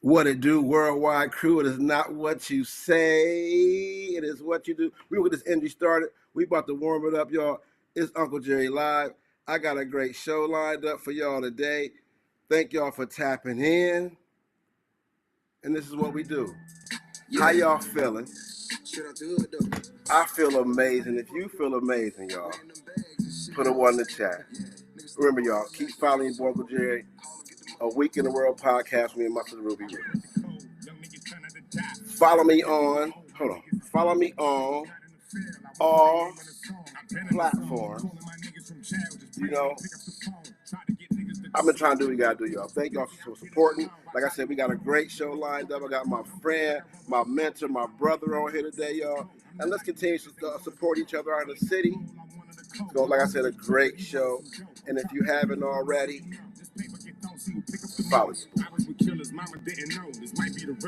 What it do, worldwide crew? It is not what you say, it is what you do. We gonna get this energy started. We about to warm it up, y'all. It's Uncle Jerry Live. I got a great show lined up for y'all today. Thank y'all for tapping in. And this is what we do. How y'all feeling? I feel amazing. If you feel amazing, y'all, put a one in the chat. Remember, y'all, keep following Uncle Jerry. A Week in the World podcast. Me and Muscle Ruby. Follow me on all platforms. You know, I've been trying to do what we gotta do, y'all. Thank y'all for supporting. Like I said, we got a great show lined up. I got my friend, my mentor, my brother on here today, y'all. And let's continue to support each other out in the city. So, like I said, a great show. And if you haven't already, follow.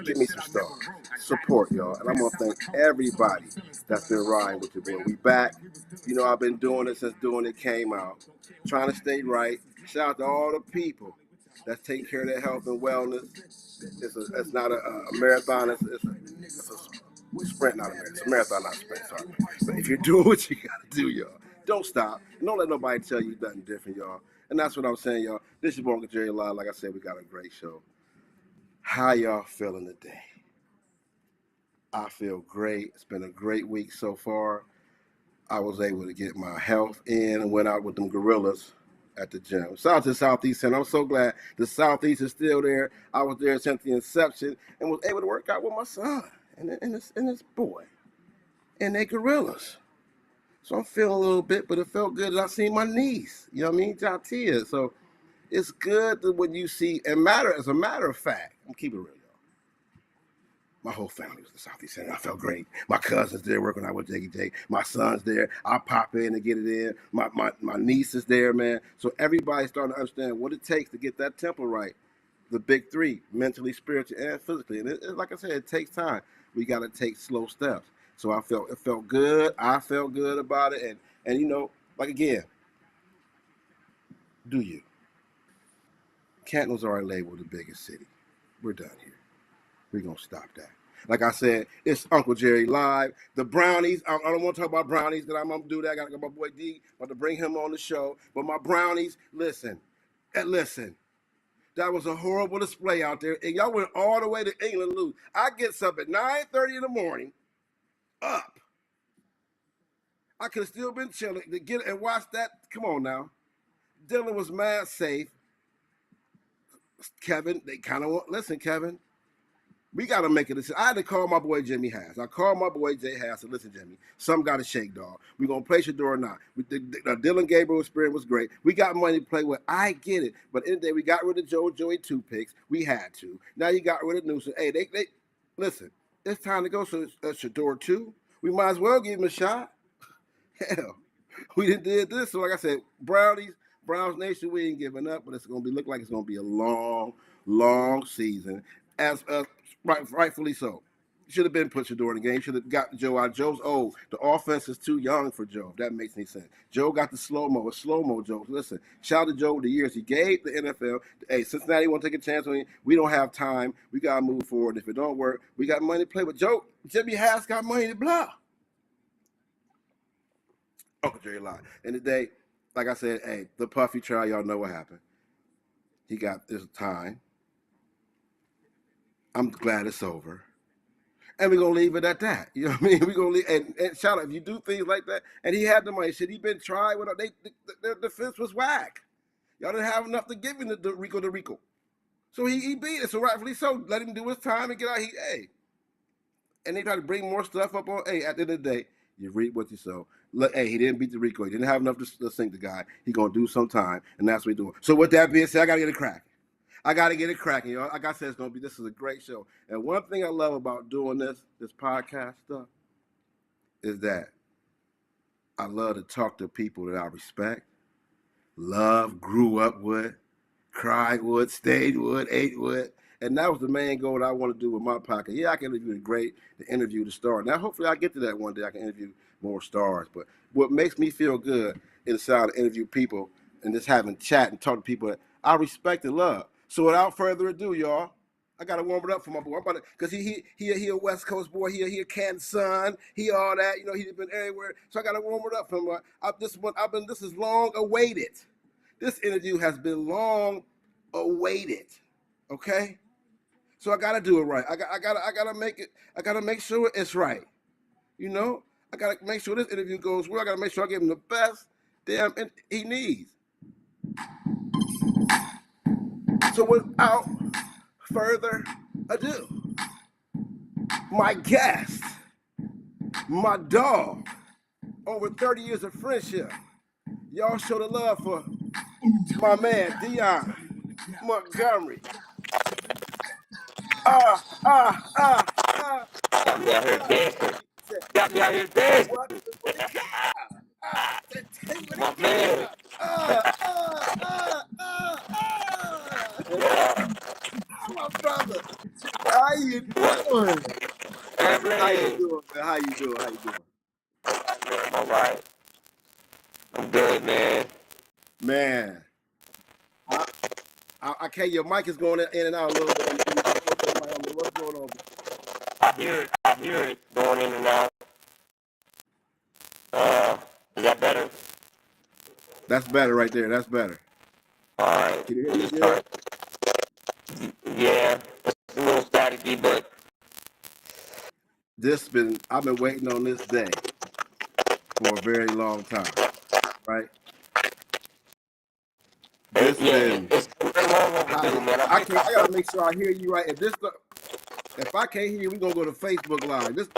Give me some stuff. Support, y'all. And I'm going to thank everybody that's been riding with your boy. We back. You know, I've been doing it since Doing It came out. Trying to stay right. Shout out to all the people that's taking care of their health and wellness. It's not a marathon. It's a sprint, not a marathon. It's a marathon, not a sprint. Sorry. But if you're doing what you got to do, y'all, don't stop. And don't let nobody tell you nothing different, y'all. And that's what I'm saying, y'all. This is Uncle Jerry Live. Like I said, we got a great show. How y'all feeling today? I feel great. It's been a great week so far. I was able to get my health in and went out with them gorillas at the gym. Shout out to Southeast Center. I'm so glad the Southeast is still there. I was there since the inception and was able to work out with my son and his boy and they gorillas. So I'm feeling a little bit, but it felt good. I seen my niece, you know what I mean, Jatia. So it's good that when you see, as a matter of fact, I'm keeping it real, y'all. My whole family was in Southeast Center. I felt great. My cousin's there working out with Jiggy J. My son's there. I pop in and get it in. My niece is there, man. So everybody's starting to understand what it takes to get that temple right. The big three, mentally, spiritually, and physically. And like I said, it takes time. We got to take slow steps. So it felt good. I felt good about it. And you know, like again, do you? Canton was already labeled the biggest city. We're done here. We're going to stop that. Like I said, it's Uncle Jerry Live. The brownies, I don't want to talk about brownies, because I'm going to do that. I got to get my boy D, about to bring him on the show. But my brownies, listen. That was a horrible display out there. And y'all went all the way to England to lose. I get up at 9:30 in the morning, up. I could have still been chilling to get and watch that. Come on now. Dylan was mad safe. Kevin, they kind of want, listen, Kevin, we got to make a decision. I had to call my boy Jimmy Hass. I called my boy Jay Hass and listen, Jimmy, something got to shake, dog. We going to place your door or not. The Dylan Gabriel experience was great. We got money to play with. I get it. But in the day, we got rid of Joey two picks. We had to. Now you got rid of Newsom. Hey, they listen, it's time to go. So it's Shador too. We might as well give him a shot. Hell, we did this. So like I said, Browns Nation, we ain't giving up, but it's going to look like it's going to be a long, long season. As rightfully so. Should have been put Shador in the game. Should have got Joe out. Joe's old. The offense is too young for Joe. If that makes any sense. Joe got the slow-mo. It's slow-mo, Joe. Listen, shout out to Joe the years he gave the NFL. Hey, Cincinnati want to take a chance on you. We don't have time. We got to move forward. If it don't work, we got money to play with. Jimmy Hass got money to blow. Uncle Jerry Live. And today, like I said, hey, the Puffy trial, y'all know what happened. He got this time. I'm glad it's over. And we're going to leave it at that. You know what I mean? We're going to leave. And shout out, if you do things like that, and he had the money, should he been tried with their defense was whack. Y'all didn't have enough to give him the Rico. So he beat it. So rightfully so. Let him do his time and get out. And they try to bring more stuff up on, at the end of the day, you reap what you sow. Look, he didn't beat the Rico. He didn't have enough to sink the guy. He going to do some time, and that's what he's doing. So with that being said, I got to get it cracking. Y'all. Like I said, this is a great show. And one thing I love about doing this podcast stuff, is that I love to talk to people that I respect, love, grew up with, cried with, stayed with, ate with. And that was the main goal that I want to do with my podcast. Yeah, I can interview the star. Now, hopefully I get to that one day. I can interview more stars. But what makes me feel good inside to interview people and just having chat and talk to people that I respect and love. So without further ado, y'all, I gotta warm it up for my boy. I'm about to, cause he a West Coast boy. He a Canton son. He all that. You know, he's been everywhere. So I gotta warm it up for him. This is long awaited. This interview has been long awaited. Okay. So I gotta do it right. I gotta make it. I gotta make sure it's right. You know, I gotta make sure this interview goes well. I gotta make sure I give him the best damn he needs. So without further ado, my guest, my dog, over 30 years of friendship. Y'all show the love for my man, Dion Montgomery. Got me out here dancing. Got me out here dancing. What the cow? My man. My brother. How you doing? How you doing, man? How you doing? How you doing? I'm all right. I'm good, man. Man, I can't. Your mic is going in and out a little bit. What's going on? I hear it going in and out. Is that better? That's better right there. That's better. All right. Can you hear me good? Yeah, it's a little staticky, but I've been waiting on this day for a very long time, right? it's been long overdue, man. I gotta make sure I hear you right. If I can't hear you, we're gonna go to Facebook Live. This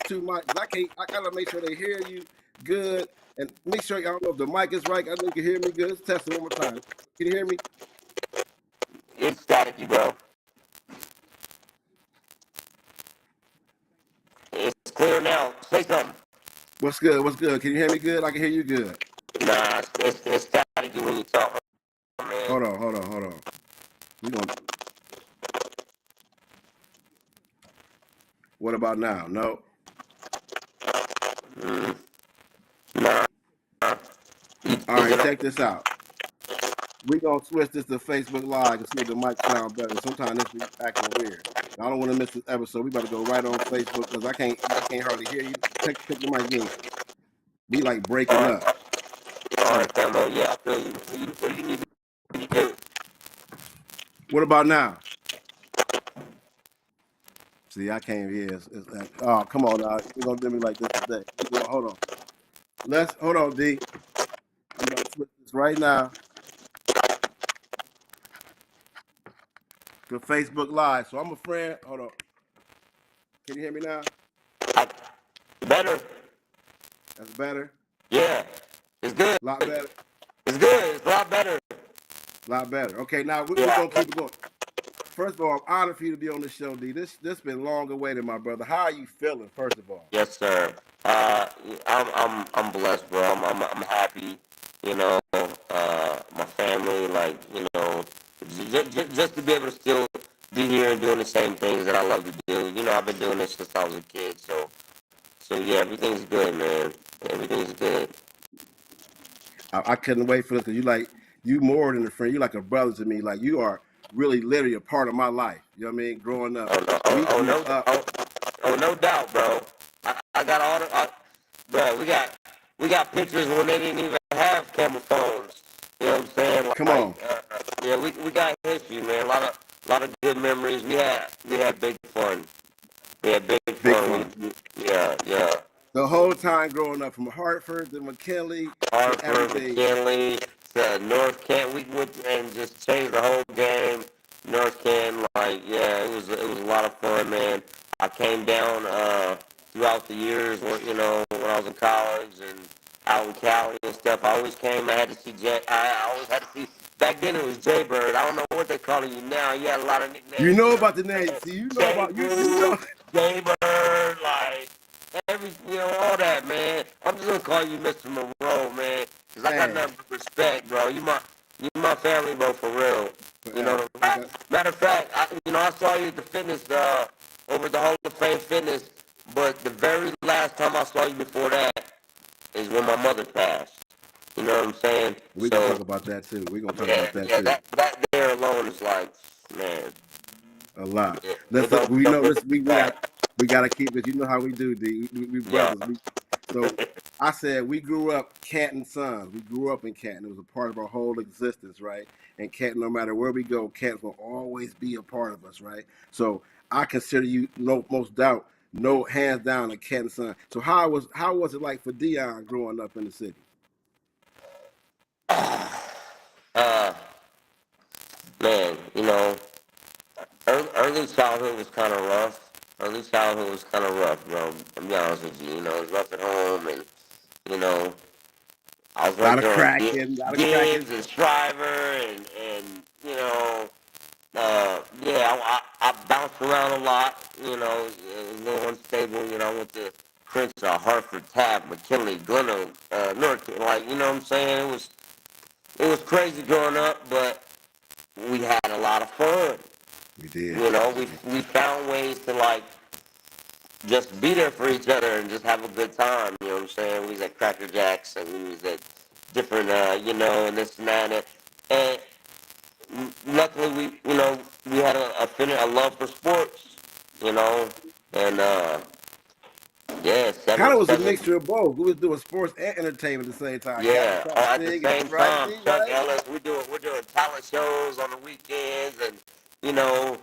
too much. I gotta make sure they hear you good and make sure I don't know if the mic is right. I know you can hear me good. Let's test it one more time. Can you hear me? It's staticky, bro. It's clear now. Say something. What's good? What's good? Can you hear me good? I can hear you good. Nah, it's staticky when you talk, man. Hold on. What about now? No. Nah. All right, check this out. We're gonna switch this to Facebook Live and see if the mic sounds better. Sometimes this be acting weird. I don't want to miss this episode. We better go right on Facebook because I can't hardly hear you. Check your mic again. Be like breaking up. All right, Cambo. Yeah, I feel you. What do you need to do? What about now? See, I can't hear. Oh, come on now. You're gonna do me like this today. Hold on. Hold on, D. I'm gonna switch this right now to Facebook Live. So I'm a friend. Hold on. Can you hear me now? Better. That's better. Yeah, it's good. A lot better. It's good. It's a lot better. A lot better. Okay, now we're gonna keep it going. First of all, I'm honored for you to be on the show, D. This been long awaited, my brother. How are you feeling? First of all. Yes, sir. I'm blessed, bro. I'm happy. You know, my family, like, you know, just to be able to still be here and doing the same things that I love to do. You know, I've been doing this since I was a kid, so yeah, everything's good, man. Everything's good. I couldn't wait for this because you more than a friend. You like a brother to me. Like you are really literally a part of my life. You know what I mean? Growing up. No doubt, bro. I got all the, bro. We got pictures when they didn't even have camera phones. You know what I'm saying? Come on. Yeah, we got history, man. A lot of good memories. We had big fun. We had big fun. Yeah. The whole time growing up, from Hartford to McKinley, McKinley, to North Canton, we went and just changed the whole game. North Canton, like, yeah, it was a lot of fun, man. I came down throughout the years, when I was in college and out in Cali and stuff. I always came. I had to see I always had to see. Back then it was Jaybird. I don't know what they're calling you now. You had a lot of nicknames. You know about the name. See, you know about you know. Jaybird, like all that, man. I'm just gonna call you Mr. Monroe, man, because I got nothing but respect, bro. You my family, bro, for real. You know. Matter of fact, I saw you at the fitness, over the Hall of Fame fitness, but the very last time I saw you before that is when my mother passed. You know what I'm saying? We're gonna talk about that too. That there alone is like, man. A lot. It Let's don't we don't know miss this. that. We got to keep this. You know how we do, D. We Yeah. brothers. So I said we grew up Canton sons. We grew up in Canton. It was a part of our whole existence, right? And Canton, no matter where we go, Canton will always be a part of us, right? So I consider you, no most doubt, no hands down, a Canton son. So how was it like for Dion growing up in the city? Uh, man, early childhood was kind of rough. Early childhood was kind of rough, bro. I'll be honest with you. It was rough at home, and you know, I was A lot raised of on cracking, a lot of cracking. Gibbs and Shriver, and yeah, I bounced around a lot. A little unstable. I went to Prince, Hartford, Taft, McKinley, Glenn, Newark. Like, you know what I'm saying? It was crazy growing up, but we had a lot of fun. We did. We found ways to like just be there for each other and just have a good time. You know what I'm saying? We was at Cracker Jacks and we was at different, and this and that. And luckily we had a love for sports, you know, and yeah, Kind seven, of was a seven, mixture of both. We was doing sports and entertainment at the same time. Cat was yeah. trying Oh, to at the sing, and same right, time, D, Chuck right? Ellis, we're doing talent shows on the weekends, and you know,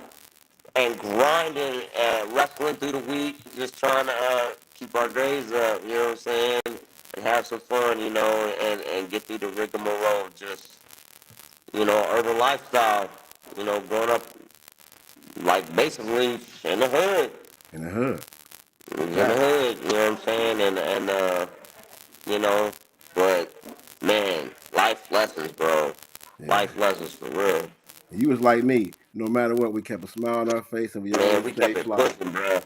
and grinding and wrestling through the week, just trying to keep our grades up. You know what I'm saying? And have some fun, and get through the rigmarole. Just urban lifestyle. Growing up like basically in the hood. In the hood. In the Fact. hood, you know what I'm saying? And you know, but man, life lessons, bro. Yeah. Life lessons for real. You was like me. No matter what, we kept a smile on our face and we Man, always we kept stayed it fly. pushing, bro.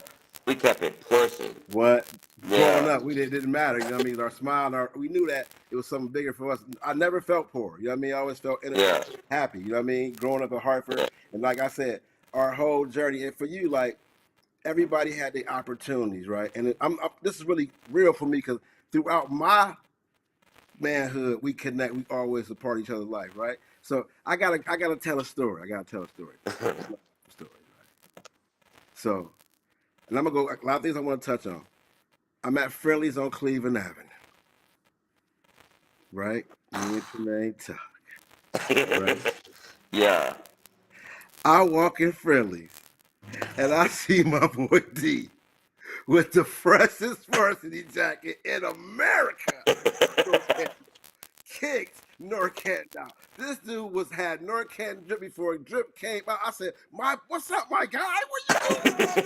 We kept it pushing. What? Growing Yeah, up, didn't matter. You know what I mean? Our smile, we knew that it was something bigger for us. I never felt poor. You know what I mean? I always felt yeah, happy. You know what I mean? Growing up in Hartford. yeah. And like I said, our whole journey. And for you, like, everybody had the opportunities, right? And this is really real for me because throughout my manhood, we connect. We always support each other's life, right? So I gotta tell a story. I gotta tell a story. It's my story, right? So, and I'm gonna go a lot of things I want to touch on. I'm at Friendly's on Cleveland Avenue, right? Me and Tremaine talk, right? Yeah. I walk in Friendly's and I see my boy D with the freshest varsity jacket in America. Kicked Norcan down. This dude had Norcan drip before drip came out. I said, what's up, my guy? Where you going?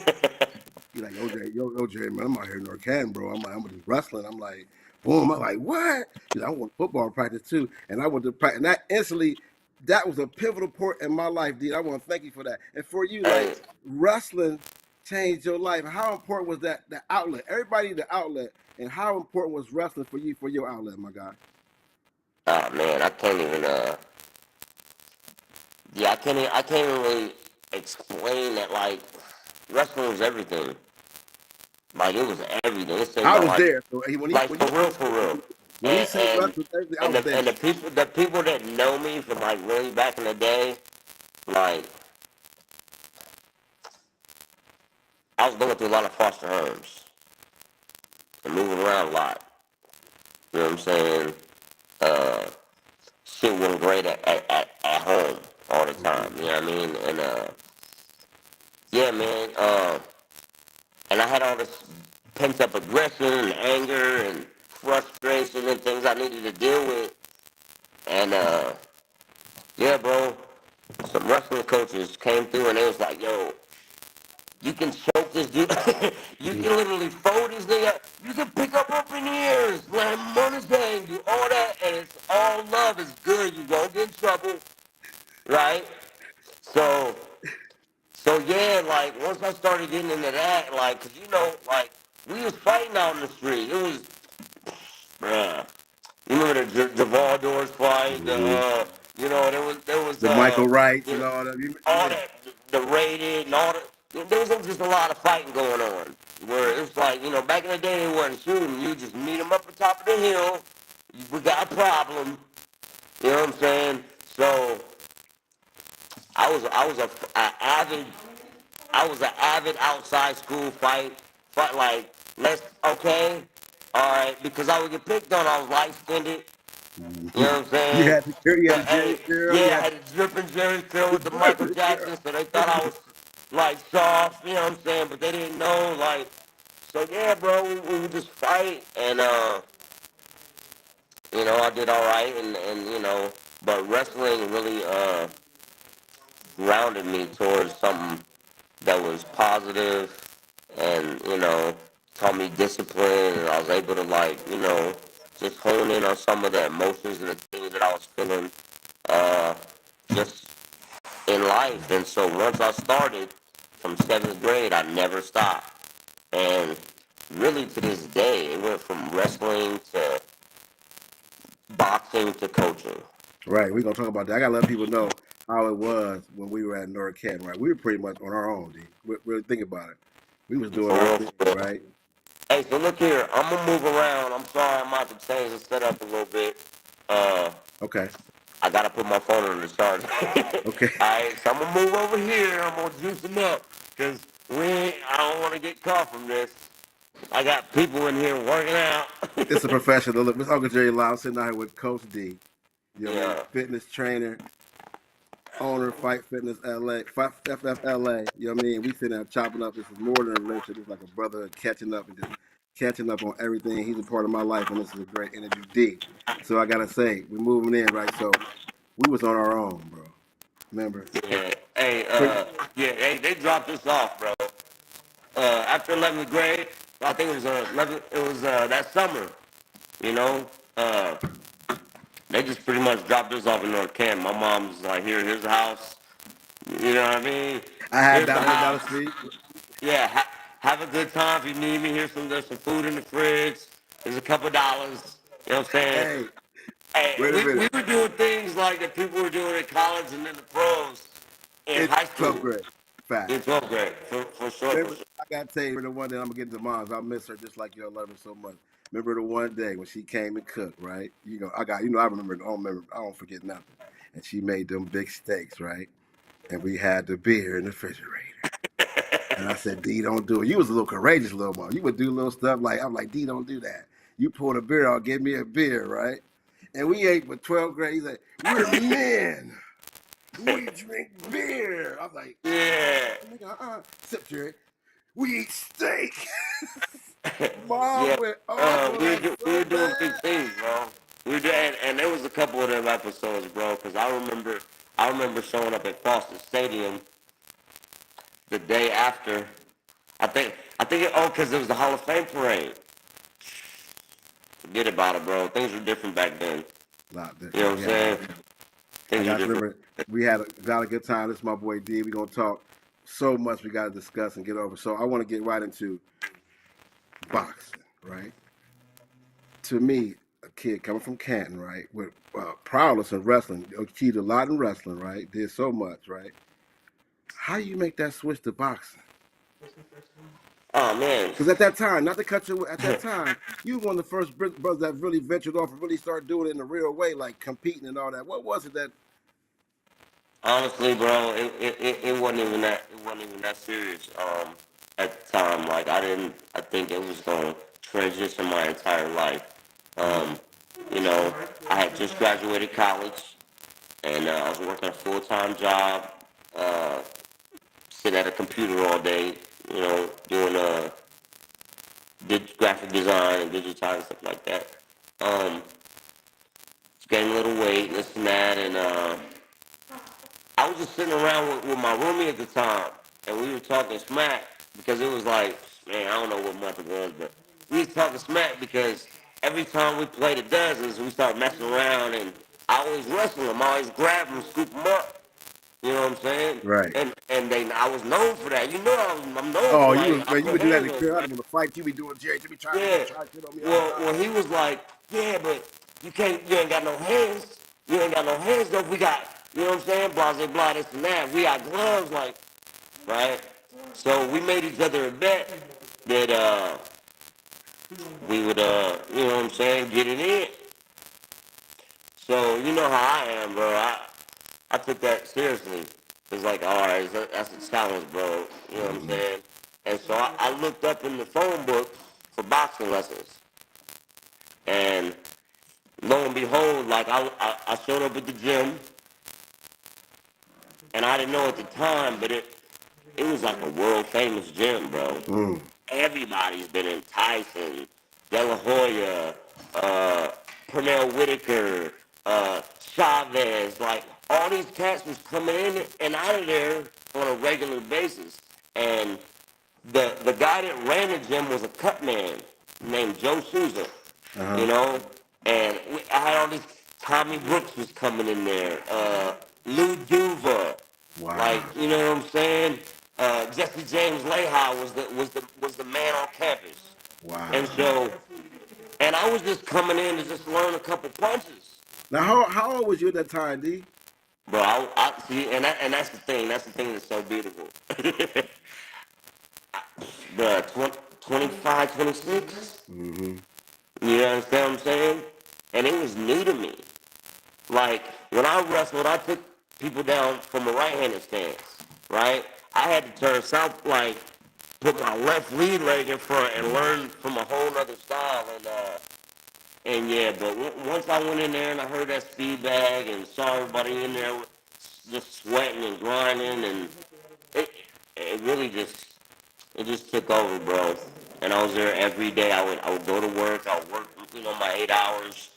He's like, OJ, man, I'm out here in Norcan, bro. I'm like, I'm just wrestling. I'm like, boom. I'm like, what? He's like, I went to football practice too. And I went to practice. And that instantly, that was a pivotal point in my life, dude. I want to thank you for that. And for you, like, Hey, wrestling changed your life. How important was that, the outlet? Everybody, the outlet. And how important was wrestling for you, for your outlet, my guy? oh man, I can't even. Yeah, I can't even really explain that. Like, wrestling was everything. Like, it was everything. It saved I my was life. there. So Like, when for real, for real. he And said and wrestling, everything, I and was the there. and the people that know me from like really back in the day, like I was going through a lot of foster homes and moving around a lot. You know what I'm saying? Uh, Shit wasn't great at home all the time. You know what I mean? And yeah, man. And I had all this pent up aggression and anger and frustration and things I needed to deal with. And yeah, bro. Some wrestling coaches came through and they was like, "Yo, you can choke this dude. You can literally fold this nigga. You can pick up open ears, let him on his game, do all that, and it's all love. It's good. You won't get in trouble, right? So, so yeah, like once I started getting into that, like, 'cause like we was fighting out in the street. It was, bruh. You remember the Javal Doors fight? Mm-hmm. There was The Michael Wrights you and know, all that. all Yeah. that, the rated and all that. There was just a lot of fighting going on. Where it's like, back in the day they wasn't shooting. You just meet them up the top of the hill. We got a problem. You know what I'm saying? So I was a avid I was an avid outside school fight like let's okay, all right, because I would get picked on. I was light skinned. You know what I'm You saying? had the Jerry Hey, curl. You yeah, I had had a dripping Jerry curl the with the Michael Jerry curl. Jackson, so they thought I was like soft. You know what I'm saying? But they didn't know like. So yeah, bro, we would just fight, and I did all right, and but wrestling really grounded me towards something that was positive, and taught me discipline, and I was able to like just hone in on some of the emotions and the things that I was feeling uh, just in life. And so once I started from seventh grade, I never stopped, and really to this day, it went from wrestling to boxing to coaching. Right, we're gonna talk about that. I gotta let people know how it was when we were at North Canton. Right, we were pretty much on our own. D. Really think about it. We was doing For our real, thing. for real. Right. Hey, so look here, I'm gonna move around. I'm sorry, I'm about to change the setup a little bit. Uh, Okay. I gotta put my phone on the charge. Okay. Alright, so I'm gonna move over here. I'm gonna juice them up. Cause I don't wanna get caught from this. I got people in here working out. It's a professional. Look, Miss Uncle Jerry Lau sitting out here with Coach D. You know what I mean? Yeah, Fitness trainer, owner, Fight Fitness LA, Fight FFLA. You know what I mean? We sitting there chopping up. This is more than a relationship. It's like a brother catching up and just catching up on everything. He's a part of my life, and this is a great interview, D. So I gotta say, we're moving in, right? So we was on our own, bro. Remember? yeah. Hey, Pretty, yeah, hey, they dropped this off, bro. After 11th grade, I think it was 11. It was that summer. You know, uh, they just pretty much dropped this off in North Canton. My mom's like, here's the house. You know what I mean? I had Here's the down house. the street. Yeah, have a good time if you need me. There's some food in the fridge. There's a couple dollars. You know what I'm saying? Hey, Hey, wait a we minute. were doing things like that people were doing in college and then the pros in It's high 12th school, grade. in Facts. 12th grade, for sure, for Remember, sure. I gotta tell you, the one day I'm gonna get into moms. I miss her just like y'all love her so much. Remember the one day when she came and cooked, right? I remember. I don't remember. I don't forget nothing. And she made them big steaks, right? And we had the beer in the refrigerator. And I said, D, don't do it. You was a little courageous little mom. You would do little stuff like I'm like, D, don't do that. You poured a beer out, give me a beer, right? And we ate for 12th grade. He's like, we're men. We drink beer. I'm like, Yeah, nigga, sip, Jerry. We eat steak. Mom yeah. went off on us We so were doing big bad. things, bro. We were doing, and there was a couple of them episodes, bro. Because I remember showing up at Foster Stadium the day after. Because it was the Hall of Fame parade. Forget about it, bro. Things were different back then. A lot You know different. what I'm We had a lot saying? of fun. I Things were got to different. remember we had got a good time. This is my boy D. We're gonna talk so much we gotta discuss and get over. So I wanna get right into boxing, right? To me, a kid coming from Canton, right, with prowess in wrestling, achieved a lot in wrestling, right? Did so much, right? How do you make that switch to boxing? Oh man. Because at that time, not to cut you, at that time, you were one of the first brothers that really ventured off and really started doing it in a real way, like competing and all that. What was it that? Honestly, bro, it wasn't even that serious. At the time, like I think it was gonna transition my entire life. Mm, Um, I had just graduated college, and I was working a full-time job, uh, sitting at a computer all day, doing graphic design and digital and stuff like that. Um, Gaining a little weight, this and that, and I was just sitting around with my roomie at the time, and we were talking smack because it was like, man, I don't know what month it was, but we was talking smack because every time we played the dozens, we started messing around, and I always wrestle them, I always grab them, scoop them up. You know what I'm saying? right. And I was known for that. I'm known for Oh, like I you put would do that hands in on clear. I people. don't want to fight you. Be doing Jerry. You be trying to Yeah. try shit on me all the Well, time. he was like, yeah, but you ain't got no hands. You ain't got no hands though. We got, you know what I'm saying? Blah, blah, blah, this and that. We got gloves, like, right? So we made each other a bet that we would, you know what I'm saying, get it in. So you know how I am, bro. I took that seriously. It's like, all right, that's a challenge, bro. You know what I'm saying? And so I looked up in the phone book for boxing lessons, and lo and behold, like I showed up at the gym, and I didn't know at the time, but it was like a world famous gym, bro. Everybody's been in Tyson, De La Hoya, uh, Pernell Whitaker, Chavez, like all these cats was coming in and out of there on a regular basis. And the guy that ran the gym was a cut man named Joe Souza, you know, and I had all these. Tommy Brooks was coming in there, Lou Duva, like Wow. you know what I'm saying. Jesse James Leha was the man on campus, and Wow. so and I was just coming in to just learn a couple punches. Now, how old was you at that time, D? Bro, I see, and that's the thing. That's the thing that's so beautiful. Bro, 25, 26. Mm-hmm. You understand what I'm saying? And it was new to me. Like, when I wrestled, I took people down from a right-handed stance, right? I had to turn south, like, put my left lead leg in front and learn from a whole other style. And yeah, but once I went in there and I heard that speed bag and saw everybody in there just sweating and grinding, and it, it really just took over, bro. And I was there every day. I would go to work. I would work, my 8 hours.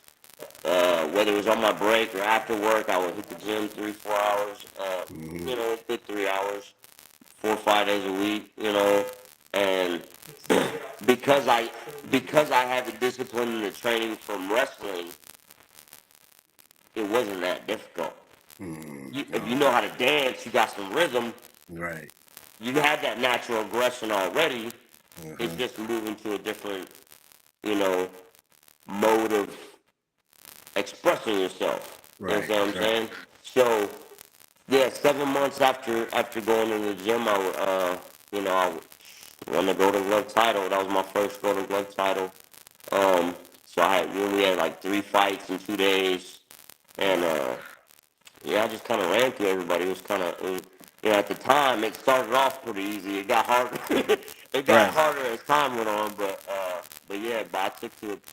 Whether it was on my break or after work, I would hit the gym 3, 4 hours. Good 3 hours, 4 or 5 days a week. And because I because I had the discipline and the training from wrestling, it wasn't that difficult. If you know how to dance, you got some rhythm. Right. You had that natural aggression already. It's Uh-huh. just moving to a different, you know, mode of expressing yourself. You Right. understand what I'm Right. saying? So yeah, 7 months after going to the gym, I won the Golden Glove title. That was my first Golden Glove title. So we had like 3 fights in 2 days, and yeah, I just kind of ran through everybody. At the time it started off pretty easy. It got harder. It got Right. harder as time went on, but yeah, but I took to it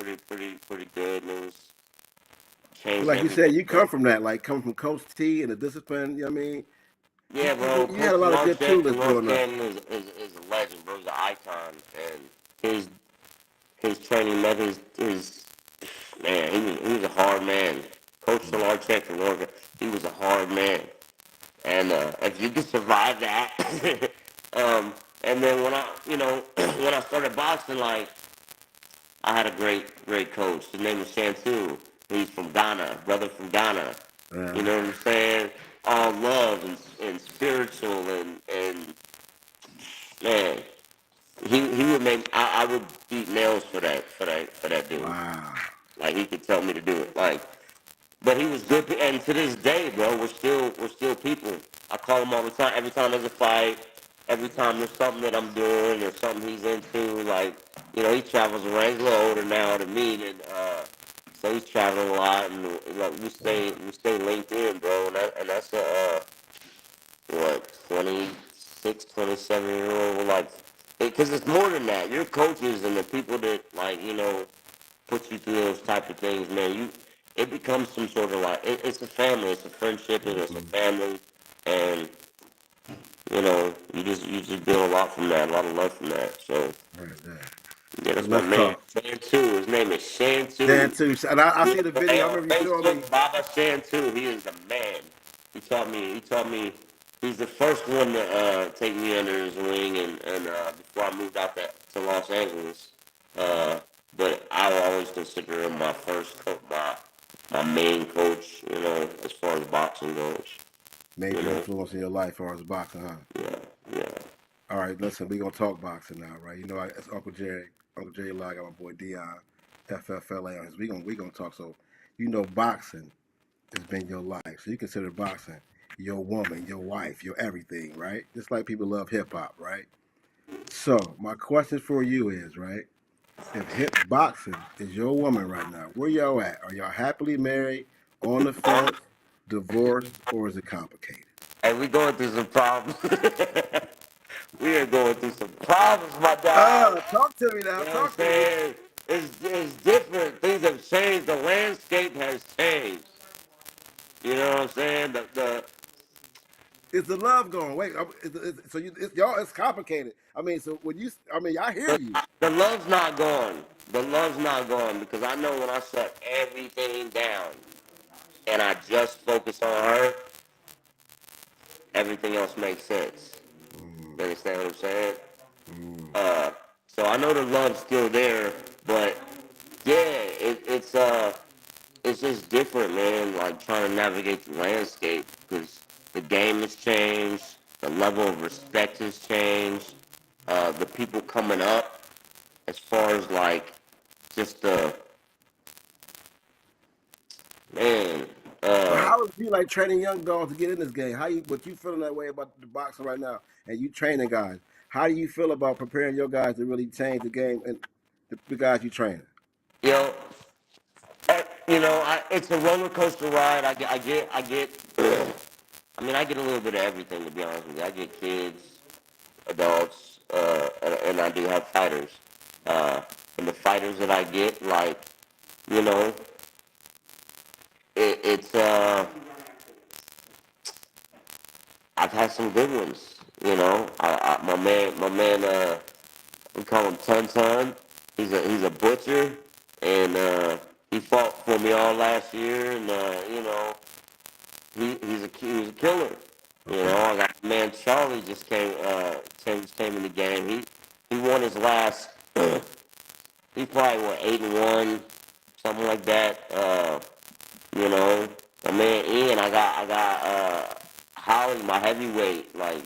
pretty good, and it was But changed like you said, everything, you bro. come from that, like come from Coach T and the discipline. You know what I mean? You, Yeah, you, bro. you had a Coach lot of good Larchek tutors from North growing up. Canton is a legend, bro. He's an icon, and his his training methods is man. He was a hard man. Coach Larchek from North Canton, he was a hard man, and if you could survive that, and then when I when I started boxing, like I had a great coach. His name was Shantu. He's from Ghana, brother from Ghana. You Uh, know what I'm saying? All love and spiritual and man, he would make I would beat nails for that dude. wow. Like he could tell me to do it. Like, but he was good. And to this day, bro, we're still people. I call him all the time. Every time there's a fight, every time there's something that I'm doing or something he's into. Like, he travels around. He's a little older now than me, and so he's traveling a lot. And like we stay linked in, bro. And that's a what 26, 27 year old like. Because it's more than that. Your coaches and the people that put you through those type of things, man, it becomes some sort of like it's a family, it's a friendship, and it's a family, and you just build a lot from that, a lot of love from that. So Right there. yeah, So that's my let's man, talk. Shantu. His name is Dan Shantu. too. And I Yeah, see the hey, video. I on remember you showing me. Facebook, Baba Shantu. He is the man. He taught me. He's the first one to take me under his wing, and before I moved out to Los Angeles. Uh, but I will always consider him my first coach, my main coach. As far as boxing goes. You Major know. influence in your life as far as boxing, huh? Yeah. Yeah. All right, listen, we gonna talk boxing now, right? It's Uncle Jerry. Uncle Jerry Law, I got my boy Dion, FFLA on his. We gonna talk. So, boxing has been your life. So you consider boxing your woman, your wife, your everything, right? Just like people love hip hop, right? So my question for you is, right? If hip boxing is your woman right now, where y'all at? Are y'all happily married, on the fence, divorced, or is it complicated? Hey, we going through some problems. We are going through some problems, my dog. Talk to me now. You know what I'm Talk to me. saying? It's different. Things have changed. The landscape has changed. You know what I'm saying? Is the love gone? Wait, y'all, it's complicated. I mean, so I hear you. The love's not gone. The love's not gone because I know when I shut everything down and I just focus on her, everything else makes sense. Mm, You understand what I'm saying? mm. Uh, so I know the love's still there, but yeah, it's just different, man. Like trying to navigate the landscape because the game has changed, the level of respect has changed, the people coming up as far as like just the man. But Uh, how would it be like training young dogs to get in this game? But you feeling that way about the boxing right now, and you training guys? How do you feel about preparing your guys to really change the game and the guys you training? you know, it's a roller coaster ride. I get. I mean, I get a little bit of everything to be honest with you. I get kids, adults, and I do have fighters. Uh, and the fighters that I get, like, you know, it's I've had some good ones. My man, we call him Tun Tun. He's a butcher, and he fought for me all last year, and he was a killer. Okay. I got man Charlie just came in the game. He won his last. He probably went 8-1, something like that. You know, my man Ian, I got Holly, my heavyweight. Like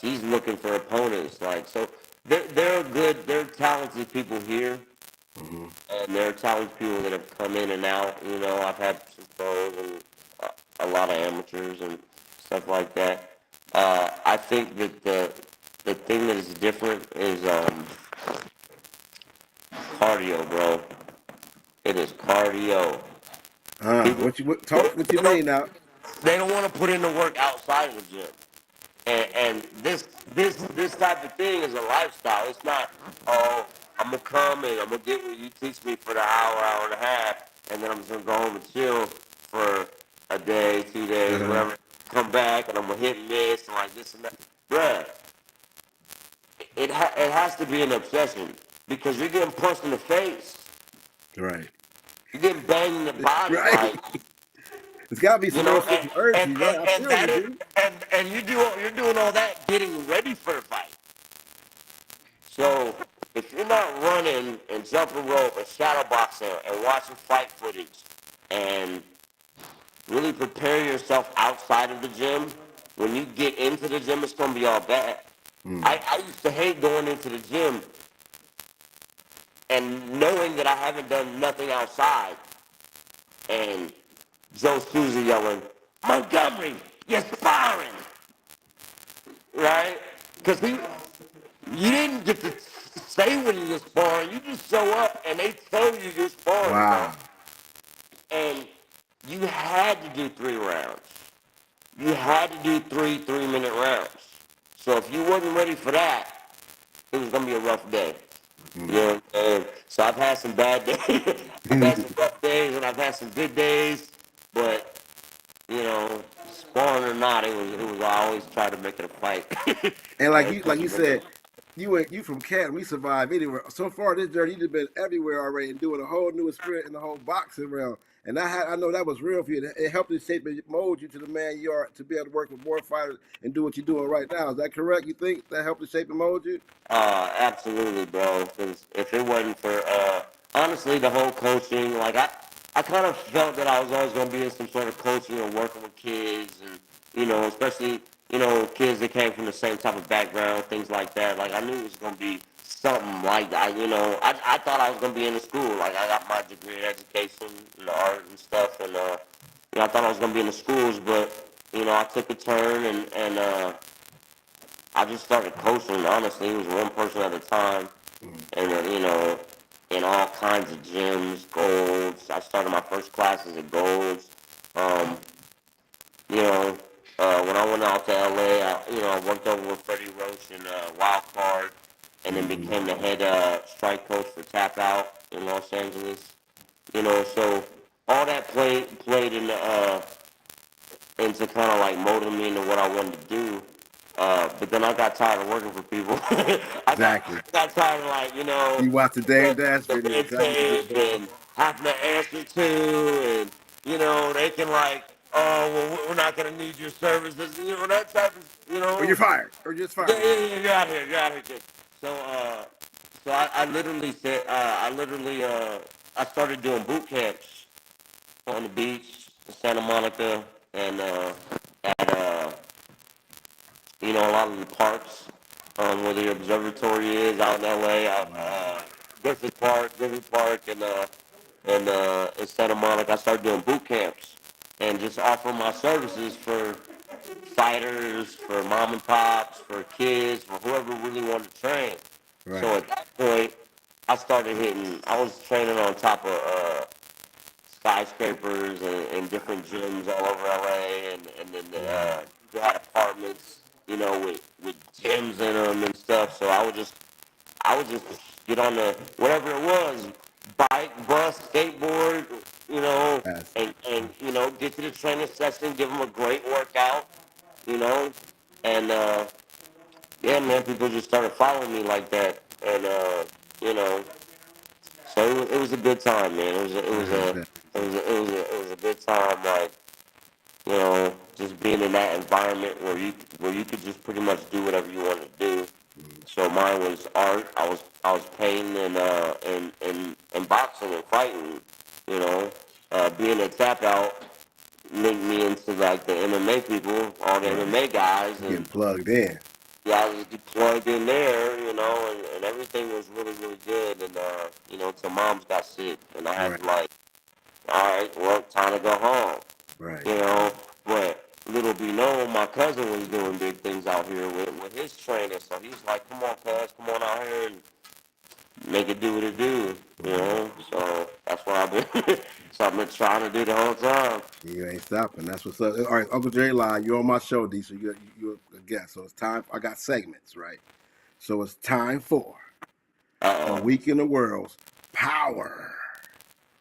she's looking for opponents. Like so, they're good. They're talented people here, Hmm. and there are talented people that have come in and out. I've had some pros and a lot of amateurs and stuff like that. I think that the thing that is different is cardio, bro. It is cardio. People What you they don't mean now? they don't want to put in the work outside of the gym. And this type of thing is a lifestyle. It's not, oh, I'm gonna come and I'm gonna get what you teach me for the hour and a half, and then I'm just gonna go home and chill for a day, 2 days, Uh-huh. whatever. Come back and I'm gonna hit and miss and like this and that. Bruh, it has to be an obsession because you're getting punched in the face. Right. You're getting banged in the body, Right. like It's got to be you some real know, sense of urgency, right? I and feel you, that is, dude. and you're doing all that getting ready for the fight. So if you're not running and jumping rope and shadow boxing and watching fight footage and really prepare yourself outside of the gym, when you get into the gym, it's gonna be all bad. Mm. I used to hate going into the gym and knowing that I haven't done nothing outside and Joe Souza yelling, Montgomery, you're sparring, right? Because you didn't get to say when you're sparring. You just show up and they tell you you're sparring, bro. Wow. And you had to do 3 rounds. You had to do 3 3-minute rounds. So if you wasn't ready for that, it was gonna be a rough day. You Mm. know what I'm saying? So I've had some bad days. I've had some rough days and I've had some good days. But sparring or not, it was I always try to make it a fight. And I always try like to you make it said, you from Canton. We survived anywhere. So far this journey, you've been everywhere already and doing a whole new experience in the whole boxing realm. And I know that was real for you. It helped you shape and mold you to the man you are to be able to work with more fighters and do what you're doing right now. Is that correct? You think that helped to shape and mold you? Absolutely, bro. Because if it wasn't for honestly the whole coaching, like I kind of felt that I was always going to be in some sort of coaching or working with kids, and especially kids that came from the same type of background, things like that. Like I knew it was going to be something like that. I thought I was going to be in the school. Like I got my degree in education and art and stuff, and I thought I was going to be in the schools, but I took a turn and I just started coaching. Honestly, it was one person at a time, Mm. and then in all kinds of gyms, golds. I started my first classes at golds. Um, you know, When I went out to LA, I worked over with Freddie Roach in Wild Card, and then Mm-hmm. became the head strike coach for Tap Out in Los Angeles. So all that played in the into kind of like molding me into what I wanted to do. But then I got tired of working for people. Exactly. I got tired of You watch the Dame Dash the video. red Exactly what tape you're doing. and having to answer to, and they can like, oh well, we're not gonna need your services, that type of, Or you're fired. Or just yeah, fired. yeah, yeah, you're out here, kid. So, I literally said, I started doing boot camps on the beach in Santa Monica and at a lot of the parks, where the observatory is out in LA, out Wow. Griffith Park, and in Santa Monica. I started doing boot camps and just offering my services for fighters, for mom and pops, for kids, for whoever really wanted to train. So Right. at that point, I was training on top of skyscrapers and different gyms all over LA, and then Wow. we had apartments, with gyms in them and stuff. So I would just get on the whatever it was, bike, bus, skateboard, you know, That's and get to the training session, give them a great workout, you know, and yeah, man, people just started following me like that, and you know, so it was a good time, man. I bet. It was a good time, like, just being in that environment where you could just pretty much do whatever you wanted to do. So mine was art. I was painting and boxing and fighting. You know, being a tap out linked me into like the MMA people, all the Right. MMA guys, Getting and plugged in. yeah, I was plugged in there. And everything was really really good. And till moms got sick, and I had Right. to like, all right, well, time to go home. Right. you know. But little be known, my cousin was doing big things out here with his training. So he's like, come on, cuz, come on out here and make it do what it do. Mhm. So that's what I've been, so I've been trying to do the whole time. You ain't stopping. That's what's up. All right, Uncle J Live, you're on my show, D. So you're a guest. So it's time. I got segments, right? So it's time for a Uh-oh. week in the world's power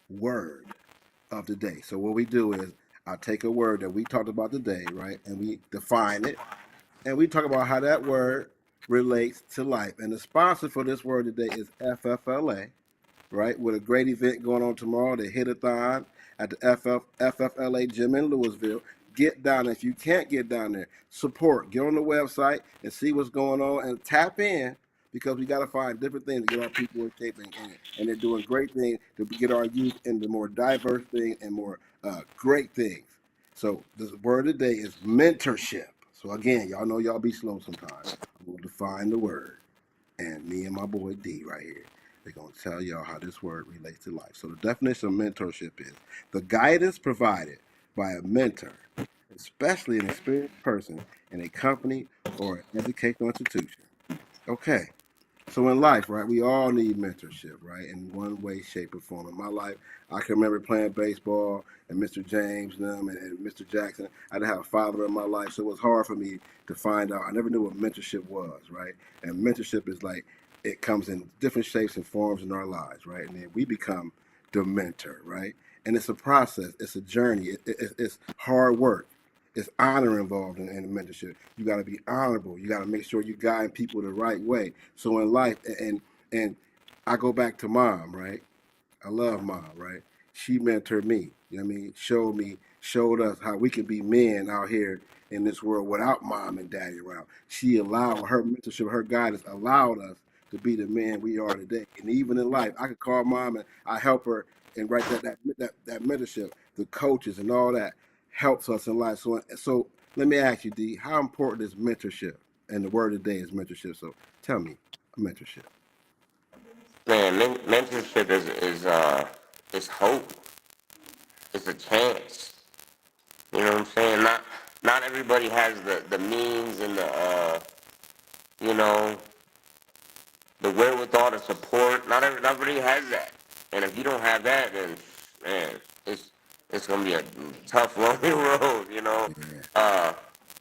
word of the day. So what we do is I take a word that we talked about today, right, and we define it, and we talk about how that word relates to life. And the sponsor for this word today is FFLA, right? With a great event going on tomorrow, the Hit-a-thon at the FFLA gym in Louisville. Get down there. If you can't get down there, support. Get on the website and see what's going on and tap in because we got to find different things to get our people in shape. And they're doing great things to get our youth into more diverse things and more great things. So the word of the day is mentorship. So again, y'all know y'all be slow sometimes. I'm going to define the word. And me and my boy D right here. They're going to tell y'all how this word relates to life. So, the definition of mentorship is the guidance provided by a mentor, especially an experienced person in a company or an educational institution. Okay, so in life, right, we all need mentorship, right, in one way, shape, or form. In my life, I can remember playing baseball and Mr. James and them and Mr. Jackson. I didn't have a father in my life, so it was hard for me to find out. I never knew what mentorship was, right? And mentorship is like it comes in different shapes and forms in our lives, right? And then we become the mentor, right? And it's a process, it's a journey, it's hard work. It's honor involved in mentorship. You got to be honorable. You got to make sure you guide people the right way. So in life, and I go back to mom, right? I love mom, right? She mentored me. You know what I mean? Showed us how we can be men out here in this world without mom and daddy around. She allowed her mentorship, her guidance allowed us to be the men we are today. And even in life, I could call mom and I help her and write that mentorship, the coaches and all that helps us in life. So let me ask you, D, how important is mentorship? And the word of the day is mentorship. So tell me, mentorship. Man, mentorship is hope. It's a chance. You know what I'm saying? Not everybody has the means and you know, the wherewithal to support. Not everybody has that. And if you don't have that, then man, it's gonna be a tough, lonely road. Yeah.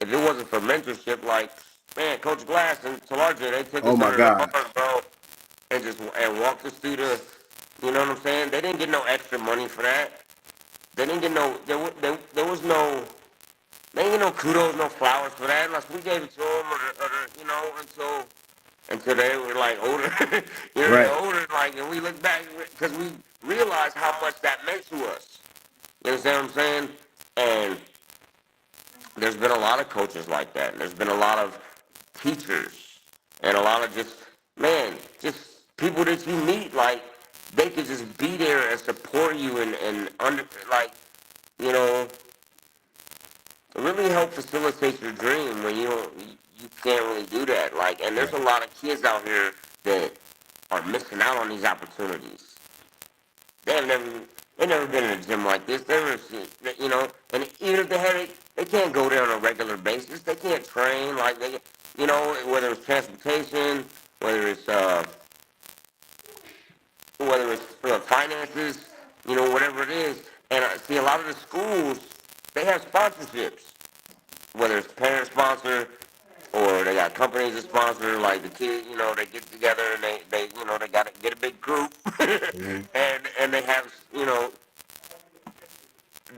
if it wasn't for mentorship, like, man, Coach Glass and Talarja, they took Oh us my under their God. arm, bro, and walked us through the, you know what I'm saying? They didn't get no extra money for that. They didn't get no, there was no, they didn't get no kudos, no flowers for that, unless we gave it to them, you know, until they were like older, you know, Right. older, like, and we look back because we realized how much that meant to us. You understand what I'm saying? And there's been a lot of coaches like that. There's been a lot of teachers and a lot of just, man, just people that you meet, like, they could just be there and support you and under, like, you know, really help facilitate your dream when you can't really do that. Like, and there's Right. a lot of kids out here that are missing out on these opportunities. They've never they never been in a gym like this. They never seen, you know, and even if they had it, they can't go there on a regular basis. They can't train like they, you know, whether it's transportation, whether it's finances, you know, whatever it is. And I see a lot of the schools, they have sponsorships, whether it's parent sponsor or they got companies that sponsor, like the kids, you know, they get together and they you know, they got to get a big group Mhm. and they have, you know,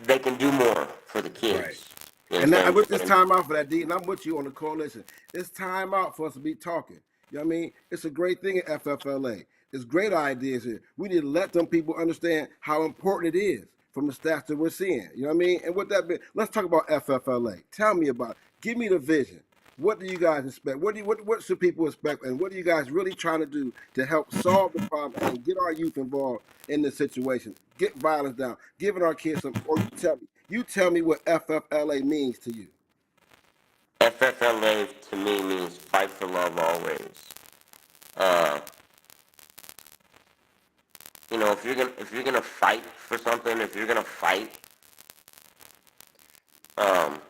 they can do more for the Right. kids. You And understand that, what with I'm this saying? time out for that, D, and I'm with you on the coalition. It's time out for us to be talking. You know what I mean? It's a great thing at FFLA. It's great ideas here. We need to let them people understand how important it is from the stats that we're seeing. You know what I mean? And with that, let's talk about FFLA. Tell me about it. Give me the vision. What do you guys expect? What should people expect? And what are you guys really trying to do to help solve the problem and get our youth involved in this situation? Get violence down, giving our kids some. Or you tell me what FFLA means to you. FFLA to me means fight for love always. Uh, you know, if you're gonna fight for something, if you're gonna fight, um,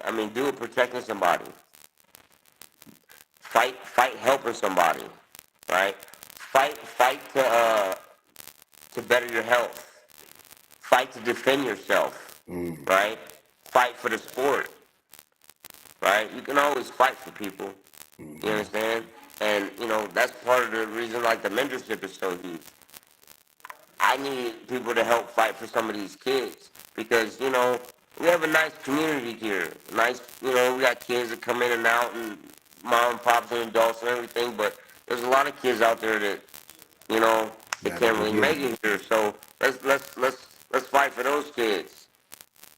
I mean, do it protecting somebody. Fight helping somebody, right? Fight to better your health. Fight to defend yourself, Mm. right? Fight for the sport, right? You can always fight for people. You Mm-hmm. understand? And you know that's part of the reason like the mentorship is so huge. I need people to help fight for some of these kids because you know we have a nice community here. Nice, you know, we got kids that come in and out and mom and pops and adults and everything. But there's a lot of kids out there that you know they Gotta can't go really get make it. it here. So let's fight for those kids.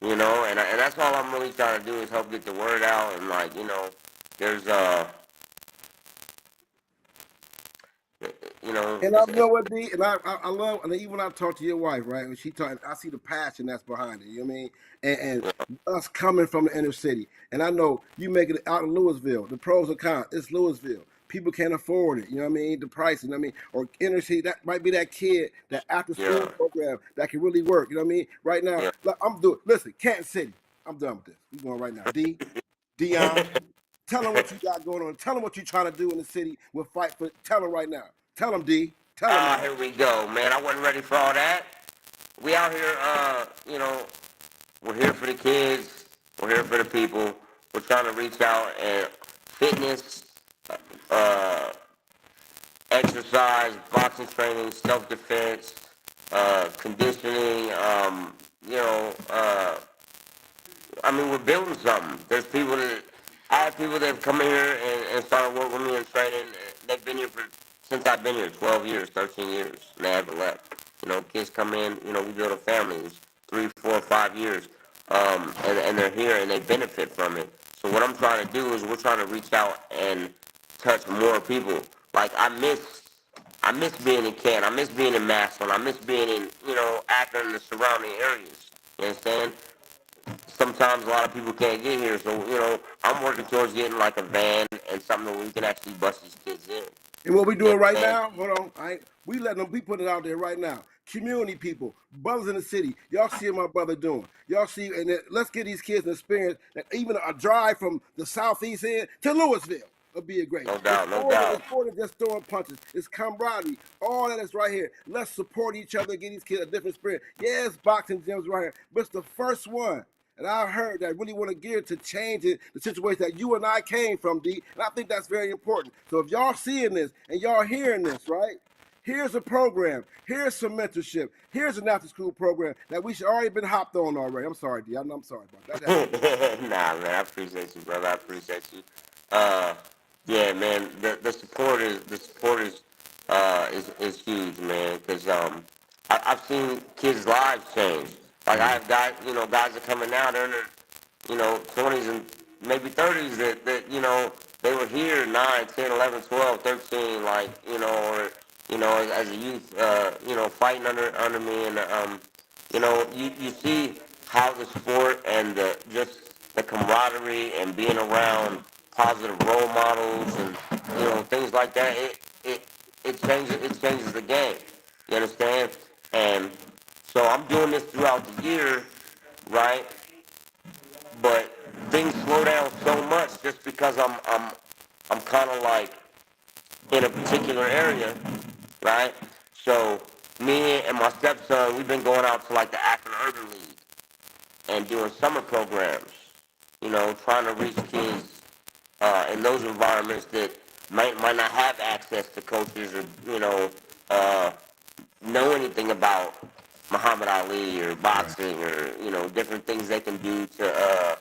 You know, and that's all I'm really trying to do is help get the word out and like you know there's you know And I know what D, and I love, and even when I talk to your wife, right? When she talk, I see the passion that's behind it. You know what I mean? And us coming from the inner city, and I know you make it out in Louisville. The pros and cons. It's Louisville. People can't afford it. You know what I mean? The price. You know what I mean? Or inner city. That might be that kid, that after school yeah program that can really work. You know what I mean? Right now, yeah. like, I'm doing. Listen, Canton City. I'm done with this. We going right now. Dion. Tell them what you got going on. Tell them what you're trying to do in the city with Fight for. Tell them right now. Tell them, D. Tell them Ah, now. here we go, man. I wasn't ready for all that. We out here, you know, we're here for the kids. We're here for the people. We're trying to reach out and fitness, uh, exercise, boxing training, self-defense, conditioning, you know, I mean, we're building something. There's people that I have people that have come in here and started working with me in training. They've been here for since I've been here, 12 years, 13 years, and they haven't left. You know, kids come in. You know, we build a family. It's 3, 4, 5 years, and they're here and they benefit from it. So what I'm trying to do is we're trying to reach out and touch more people. Like I miss being in Canton. I miss being in Massillon. I miss being in, you know, Akron and the surrounding areas. You understand? Sometimes a lot of people can't get here. So, you know, I'm working towards getting like a van and something where we can actually bust these kids in. And what we You doing right understand? now? Hold on. We letting them. We putting it out there right now. Community people, brothers in the city. Y'all see what my brother doing. Y'all see, and let's get these kids an experience that even a drive from the southeast end to Louisville would be a great. No doubt, no doubt. It's more than just throwing punches. It's camaraderie. All that is right here. Let's support each other, get these kids a different experience. Yes, boxing gyms right here, but it's the first one. And I heard that really want to gear to changing the situation that you and I came from, D. And I think that's very important. So if y'all seeing this and y'all hearing this, right? Here's a program. Here's some mentorship. Here's an after school program that we should already been hopped on already. I'm sorry, D. I'm sorry about that. Nah, man, I appreciate you, brother. I appreciate you. Uh, yeah, man, the support is huge, man. Cause I've seen kids' lives change. Like I have guys, guys are coming out, they're in their 20s and maybe 30s that they were here 9, 10, 11, 12, 13, like, or, as a youth, fighting under me. And, you see how the sport and just the camaraderie and being around positive role models and, things like that, it changes the game. You understand? And so I'm doing this throughout the year, right? But things slow down so much just because I'm kind of like in a particular area, right? So me and my stepson, we've been going out to like the Akron Urban League and doing summer programs, trying to reach kids in those environments that might not have access to coaches or uh, know anything about Muhammad Ali or Right. boxing or different things they can do to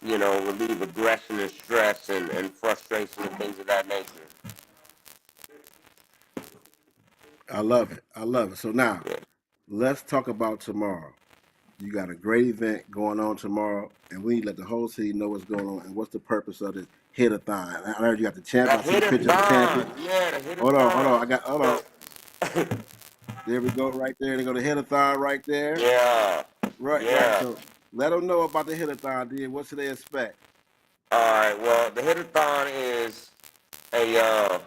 relieve aggression and stress and frustration and things of that nature. I love it. I love it. So now, Yeah. let's talk about tomorrow. You got a great event going on tomorrow, and we need to let the whole city know what's going on and what's the purpose of this hit-a-thon. I heard you got the The champion. I see the picture of the champion. hit-a-thon, yeah, the Hold on. hit-a-thon. Hold on. So, There we go, right there. They go to hit-a-thon right there. yeah, Right. yeah. So let them know about the hit-a-thon, D. What should they expect? All right. Well, the hit-a-thon is a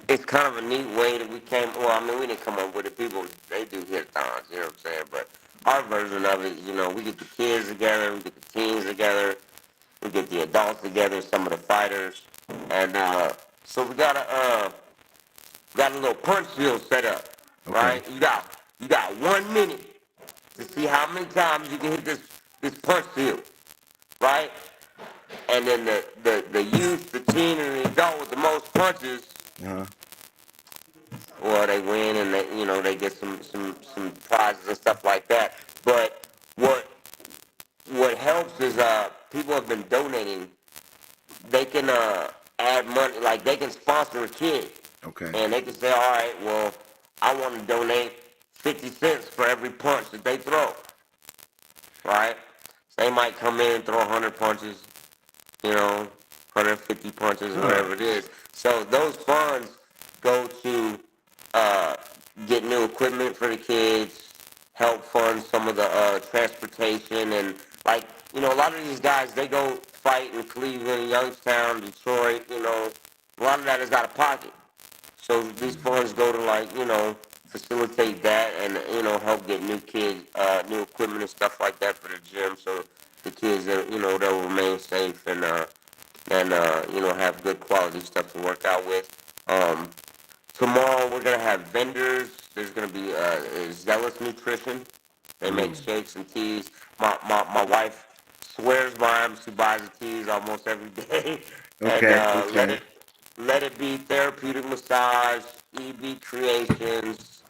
it's kind of a neat way that we came. Well, I mean, we didn't come up with it. People they do hit-a-thons, you know what I'm saying? But our version of it, we get the kids together, we get the teens together, we get the adults together, some of the fighters, and so we got a little punch field set up, Okay. right? You got 1 minute to see how many times you can hit this punch field, right? And then the youth, the teen, and the adult with the most punches, Uh-huh. well, they win and they get some prizes and stuff like that. But what helps is people have been donating. They can add money, like they can sponsor a kid, Okay. and they can say, all right, well, I want to donate 50 cents for every punch that they throw, right? So they might come in and throw 100 punches, 150 punches, Huh. whatever it is. So those funds go to uh, get new equipment for the kids, help fund some of the transportation, and like a lot of these guys they go fight in Cleveland, Youngstown, Detroit. A lot of that is out of pocket. So these funds go to like facilitate that and help get new kids new equipment and stuff like that for the gym. So the kids they'll remain safe and have good quality stuff to work out with. Tomorrow we're gonna have vendors. There's gonna be Zealous Nutrition. They make Mm. shakes and teas. My wife swears by them. She buys the teas almost every day. And Okay. let it be therapeutic massage, EB creations,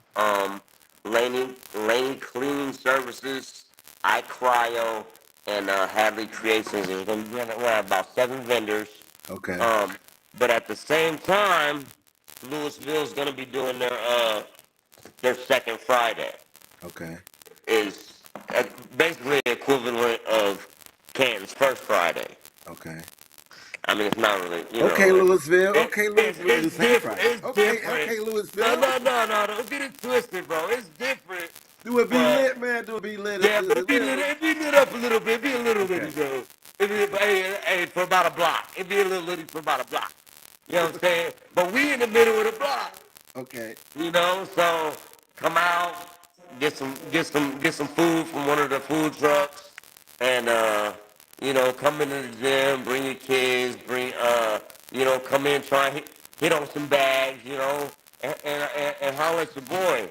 Laney cleaning services, I cryo, and Hadley creations. There's gonna be about 7 vendors. Okay. Um, but at the same time, Louisville's gonna be doing their second Friday. Okay. Is basically equivalent of Canton's first Friday. Okay. I mean, it's not really, Okay, Louisville. Okay, it's, Louisville. it's The second different. Friday. It's different. Okay, No, Louisville. no, no, no. Don't get it twisted, bro. It's different, Do it be but lit, man. Do it be lit. yeah, but It's it be lit up a little bit. It be a little okay. litty, bro. Hey, for about a block. It be a little litty for about a block. You know what I'm saying? But we in the middle of the block. Okay. So come out, get some food from one of the food trucks, and come into the gym, bring your kids, come in, try and hit on some bags, and holler at your boy.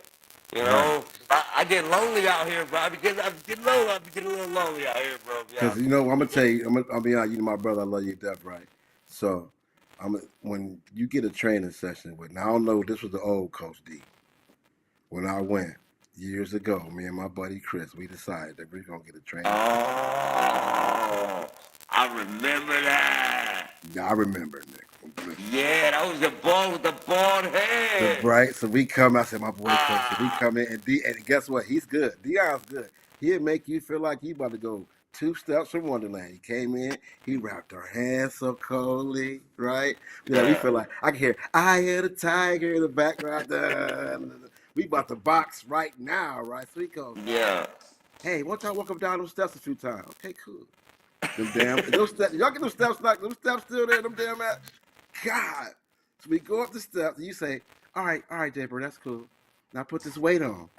You Right. know, I get lonely out here, bro. I be getting a little lonely out here, bro. Yeah. Because I'm gonna tell you, I'll be honest. You know, my brother, I love you to death, right? So, when you get a training session with, now I don't know, this was the old Coach D. When I went years ago, me and my buddy Chris, we decided that we're gonna get a training session. Oh, I remember that. Yeah, I remember, Nick. Listen. Yeah, that was the boy with the bald The head. bright, so we come. I said, my boy Coach, so we Ah, come in and guess what? He's good. Dion's good. He'll make you feel like you about to go 2 steps from Wonderland. He came in, he wrapped our hands so coldly, right? We yeah, feel like I can hear I hear the tiger in the background. We about to box right now, right? So he goes, yeah. hey, why don't y'all walk up down those steps a few times? Okay, cool. Them damn those steps, y'all get those steps like them steps still there, them damn at God. So we go up the steps and you say, all right, Jaybird, that's cool. Now put this weight on.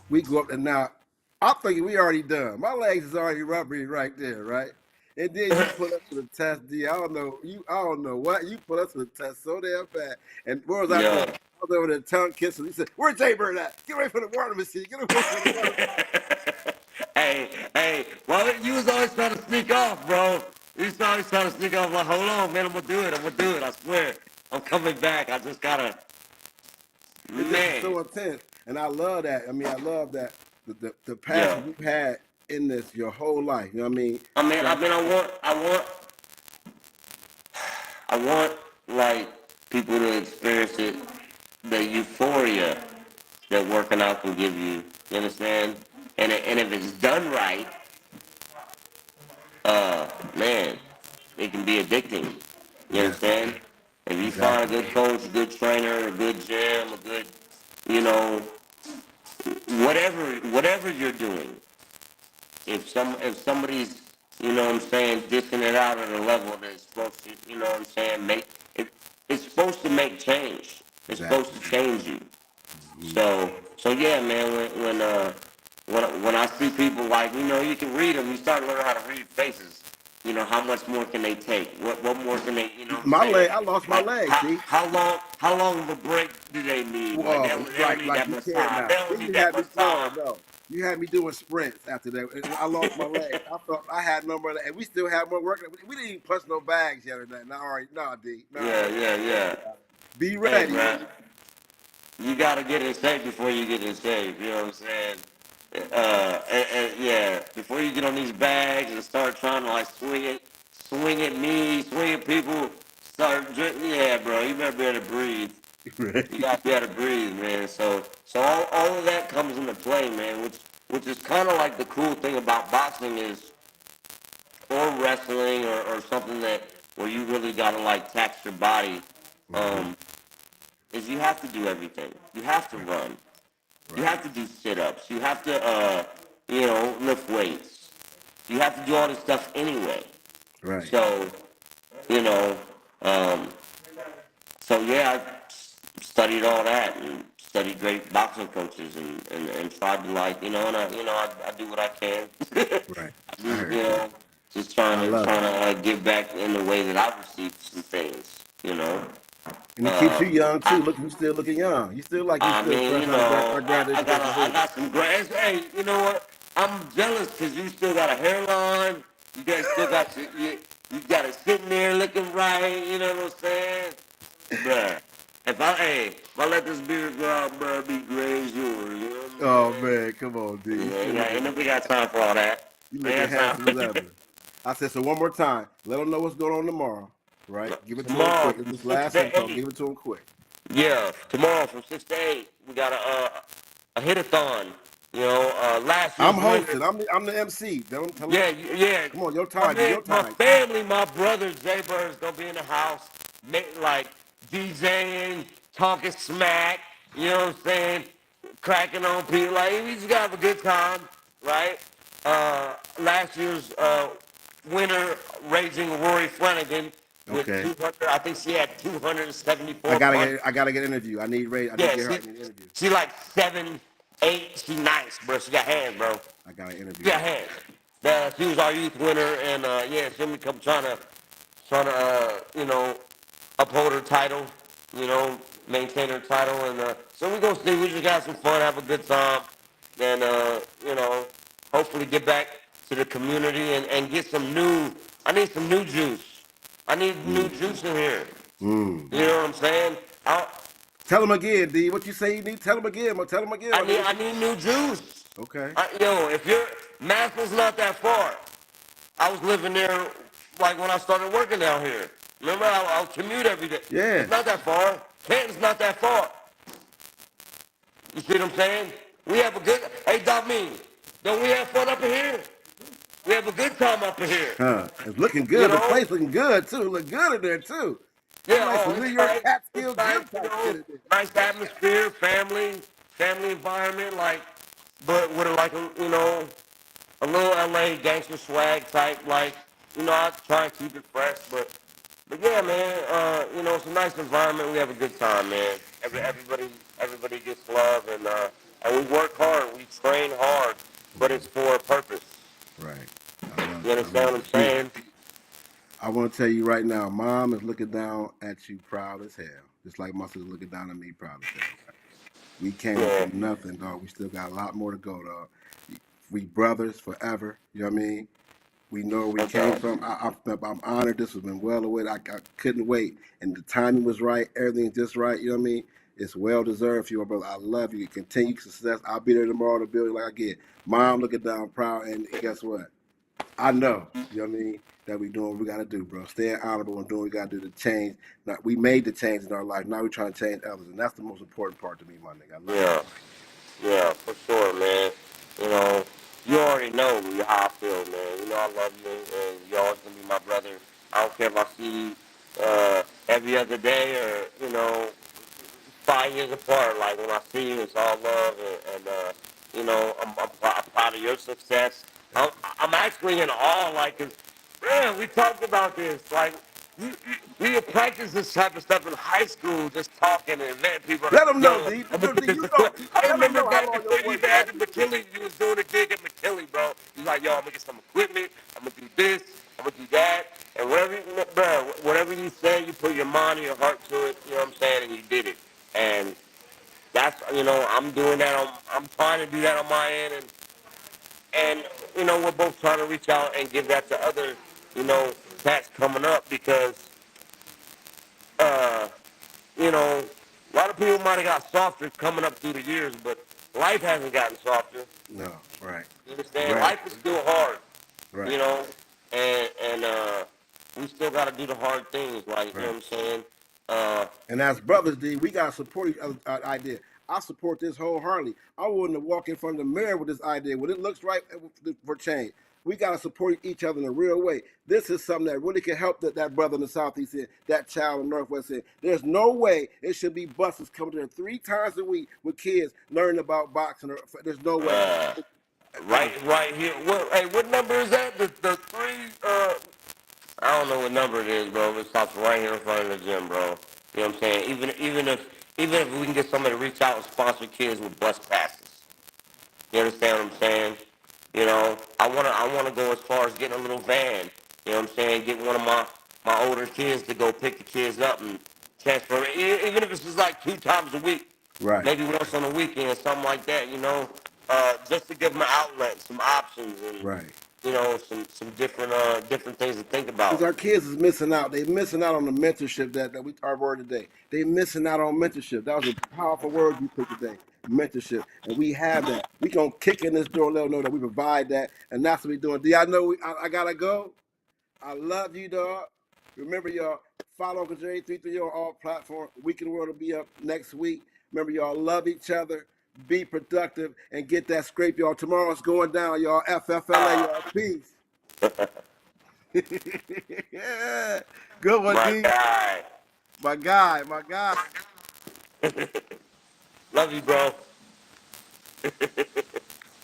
We go up and now I'm thinking we already done. My legs is already rubbery right there, right? And then you put us to the test, D. I don't know what. You put us to the test so damn fast. And where was I Yeah. going? I was over there tongue kissing. He said, where's Jaybird at? Get away from the water machine. Get away from the water. Hey, well, you was always trying to sneak off, bro. You was always trying to sneak off. Like, hold on, man, I'm gonna do it. I swear, I'm coming back. I just gotta, It just was man. so intense. And I love that. I mean, I love that the Yeah. passion you've had in this your whole life. You know what I mean? I want like people to experience it, the euphoria that working out can give you. You understand? And if it's done right, man, it can be addicting. You Yes, understand? If you find exactly. a good coach, a good trainer, a good gym, a good, you know, whatever you're doing, if somebody's, you know what I'm saying, dishing it out at a level that's supposed to, you know what I'm saying, it's supposed to make change. It's supposed Exactly. to change you. Hmm. So yeah, man. When I see people like, you know, you can read them. You start learning how to read faces. You know, how much more can they take? What more can they? You know what I'm My saying? leg, I lost my Like leg, D. how long of a break do they need? Like they don't need Like that you much can't time. now. They don't Then need you that had me much throwing. time. No, you had me doing sprints after that. I lost my leg. I thought I had no more, and we still had more work. We didn't even punch no bags yet or nothing. Nah, all right, nah, D, nah. Yeah, yeah, yeah. Be Hey, ready. man. You gotta get in shape before you get in shape. You know what I'm saying? And yeah, before you get on these bags and start trying to like swing at me, swing at people, start drinking. Yeah, bro, you better be able to breathe. You Right. gotta be able to breathe, man. So all of that comes into play, man. Which is kind of like the cool thing about boxing is, or wrestling, or something that where you really gotta like tax your body. Hmm. Um, is you have to do everything. You have to Right. run. You Right. have to do sit-ups. You have to, you know, lift weights. You have to do all this stuff anyway. Right. So, you know, um, so yeah, I studied all that and studied great boxing coaches and tried to like, you know, I do what I can. Right. I I just, heard you. just I love trying it. to give back in the way that I've received some things, you know. And it keeps Uh, you young too. I, Look, you still looking young. You still like you I still mean, fresh you out of know, graduation from I Xavier. got some grass. Hey, you know what? I'm jealous because you still got a hairline. You guys still got you got it sitting there looking right. You know what I'm saying, bruh? If I let this beard grow out, bruh, it'll be gray as yours. You know what I'm Oh saying? man, come on, D. You Yeah, still looking ain't nobody got time for all that. you Ain't looking got handsome as time. ever. I said so one more time. Let them know what's going on tomorrow. Right? Give it to them Tomorrow quick. from This six last to info. eight. Give it to them quick. Yeah, tomorrow from 6 to 8, we got a hit-a-thon. You know, last I'm year's winner. hosting. I'm the MC. Tell them. Yeah, yeah. Come on, your time. Do your My time. family, my brother Jay Bird is gonna be in the house, like DJing, talking smack. You know what I'm saying? Cracking on people. Like we just gotta have a good time, right? Last year's winner, Raging Rory Flanagan, with Okay. 200. I think she had 274 punches. I gotta get an interview. I need to Yeah, get her in an interview. she like 7'8". She nice, bro. She got hands, bro. I gotta interview She got her. hands. She was our youth winner, and yeah, she'll be come trying to you know, uphold her title. You know, maintain her title, and so we're gonna see. We just got some fun, have a good time, and you know, hopefully get back to the community and get some new. I need some new juice. I need new Mm. juice in here. Mm. You know what I'm saying? Tell him again, D. What you say you need? Tell him again. Tell him again, my nigga. I need new juice. Okay. Yo, if you're Massill's not that far. I was living there like when I started working down here. Remember, I'll commute every day. Yeah. It's not that far. Canton's not that far. You see what I'm saying? We have a good. Hey, Domine, don't we have fun up in here? We have a good time up in here. Huh. It's looking You good. The know? place looking good too. Look good in there too. I'm Yeah. like Oh, some New it's York nice. Catskill It's nice. gym You type know, shit in there. nice atmosphere, family environment, like, but with like a little LA gangster swag type, like, I try and keep it fresh, but yeah, man, it's a nice environment. We have a good time, man. Everybody gets love, and we work hard. We train hard, but it's for a purpose. Right. I love You it. I understand love what I'm it. D, saying? I want to tell you right now, Mom is looking down at you proud as hell. Just like my sister's looking down at me proud as hell. We came Yeah. from nothing, dog. We still got a lot more to go, dog. We brothers forever. You know what I mean? We know where we came Okay. from. I'm honored. This has been well awaited. I couldn't wait, and the timing was right. Everything's just right. You know what I mean? It's well deserved for you, my brother. I love you. Continue success. I'll be there tomorrow to build it like I get. Mom looking down proud, and guess what? I know. You know what I mean? That we doing what we gotta do, bro. Staying honorable and doing what we gotta do to change. Now, we made the change in our life. Now we're trying to change others, and that's the most important part to me, my nigga. I love you, Yeah. Yeah, for sure, man. You know, you already know how I feel, man. I love you, and you're always gonna be my brother. I don't care if I see you every other day or 5 years apart. Like when I see you, it's all love, and I'm proud of your success. Thank I'm actually in awe, like, 'cause, man, we talked about this, like. We would practice this type of stuff in high school, just talking and letting people know, you. Let them know, yo, D. I'm gonna get D, this you know. equipment. I Let them remember know how back long your before you boy even had the practiced. McKinley, you was doing a gig at McKinley, bro. You like, yo, I'm gonna get some equipment, I'm gonna do this, I'm gonna do that, and whatever you say, you put your mind and your heart to it, you know what I'm saying, and you did it. And that's, I'm doing that I'm trying to do that on my end, and we're both trying to reach out and give that to other, cats coming up because, uh, a lot of people might have got softer coming up through the years, but life hasn't gotten softer. No, right. You understand? Right. Life is still hard, Right. you know, and we still got to do the hard things, like, you know Right. what I'm saying? Uh, And as brothers, D, we gotta support each other's idea. I support this wholeheartedly. I wouldn't walk in front of the mirror with this idea. When it looks right for change, we gotta support each other in a real way. This is something that really can help that brother in the Southeast in, that child in the Northwest in. There's no way it should be buses coming there 3 times a week with kids learning about boxing. There's no way. uh, Ever. right here. What number is that? The three. I don't know what number it is, bro. It stops right here in front of the gym, bro. You know what I'm saying? Even if we can get somebody to reach out and sponsor kids with bus passes. You understand what I'm saying? I wanna go as far as getting a little van. You know what I'm saying? Get one of my older kids to go pick the kids up and transfer it. Even if it's just like 2 times a week, Right. maybe once on the weekend, something like that. Just to give them an outlet, some options, and Right. some different things to think Because about. our kids is missing out. They're missing out on the mentorship that we our word today. They missing out on mentorship. That was a powerful word you picked today. Mentorship. And we have that. We gonna kick in this door, let them know that we provide that. And that's what we doing. D, I know I gotta go. I love you, dog. Remember, y'all, follow Uncle Jerry 330 on all platforms. Weekend World will be up next week. Remember, y'all, love each other, be productive, and get that scrape, y'all. Tomorrow's going down, y'all. FFLA, Ah, y'all. Peace. Yeah. Good one, my D. guy. My guy, my guy. Love you, bro.